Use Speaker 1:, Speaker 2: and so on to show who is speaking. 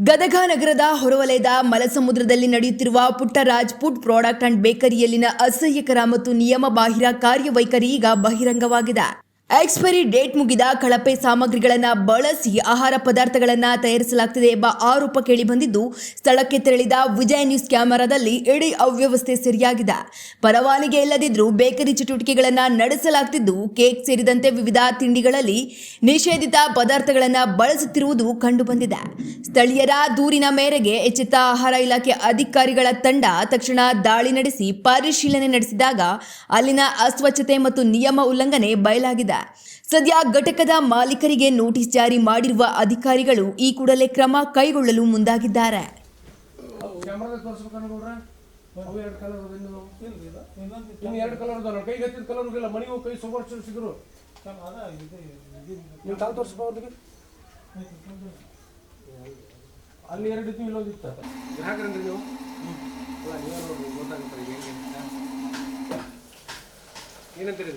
Speaker 1: ಗದಗ ನಗರದ ಹೊರವಲಯದ ಮಲಸಮುದ್ರದಲ್ಲಿ ನಡೆಯುತ್ತಿರುವ ಪುಟ್ಟರಾಜ್ ಫುಡ್ ಪ್ರಾಡಕ್ಟ್ ಅಂಡ್ ಬೇಕರಿಯಲ್ಲಿನ ಅಸಹ್ಯಕರ ಮತ್ತು ನಿಯಮ ಬಾಹಿರ ಕಾರ್ಯವೈಖರಿ ಈಗ ಬಹಿರಂಗವಾಗಿದೆ. ಎಕ್ಸ್ಪೈರಿ ಡೇಟ್ ಮುಗಿದ ಕಳಪೆ ಸಾಮಗ್ರಿಗಳನ್ನು ಬಳಸಿ ಆಹಾರ ಪದಾರ್ಥಗಳನ್ನು ತಯಾರಿಸಲಾಗುತ್ತಿದೆ ಎಂಬ ಆರೋಪ ಕೇಳಿಬಂದಿದ್ದು, ಸ್ಥಳಕ್ಕೆ ತೆರಳಿದ ವಿಜಯ ನ್ಯೂಸ್ ಕ್ಯಾಮೆರಾದಲ್ಲಿ ಇಡೀ ಅವ್ಯವಸ್ಥೆ ಸೆರೆಯಾಗಿದೆ. ಪರವಾನಗಿ ಇಲ್ಲದಿದ್ದರೂ ಬೇಕರಿ ಚಟುವಟಿಕೆಗಳನ್ನು ನಡೆಸಲಾಗುತ್ತಿದ್ದು, ಕೇಕ್ ಸೇರಿದಂತೆ ವಿವಿಧ ತಿಂಡಿಗಳಲ್ಲಿ ನಿಷೇಧಿತ ಪದಾರ್ಥಗಳನ್ನು ಬಳಸುತ್ತಿರುವುದು ಕಂಡುಬಂದಿದೆ. ಸ್ಥಳೀಯರ ದೂರಿನ ಮೇರೆಗೆ ಎಚ್ಚೆತ್ತ ಆಹಾರ ಇಲಾಖೆ ಅಧಿಕಾರಿಗಳ ತಂಡ ತಕ್ಷಣ ದಾಳಿ ನಡೆಸಿ ಪರಿಶೀಲನೆ ನಡೆಸಿದಾಗ ಅಲ್ಲಿನ ಅಸ್ವಚ್ಛತೆ ಮತ್ತು ನಿಯಮ ಉಲ್ಲಂಘನೆ ಬಯಲಾಗಿದೆ. ಸದ್ಯ ಘಟಕದ ಮಾಲೀಕರಿಗೆ ನೋಟಿಸ್ ಜಾರಿ ಮಾಡಿರುವ ಅಧಿಕಾರಿಗಳು ಈ ಕೂಡಲೇ ಕ್ರಮ ಕೈಗೊಳ್ಳಲು ಮುಂದಾಗಿದ್ದಾರೆ.
Speaker 2: ಅಲ್ಲಿ ಎರಡು ಇಲ್ಲೋದಿತ್ತು ಗ್ರಾಹಕರಂದ್ರೆ ನೀವು ಗೊತ್ತಾಗುತ್ತೆ ಏನಂತೀರಿ?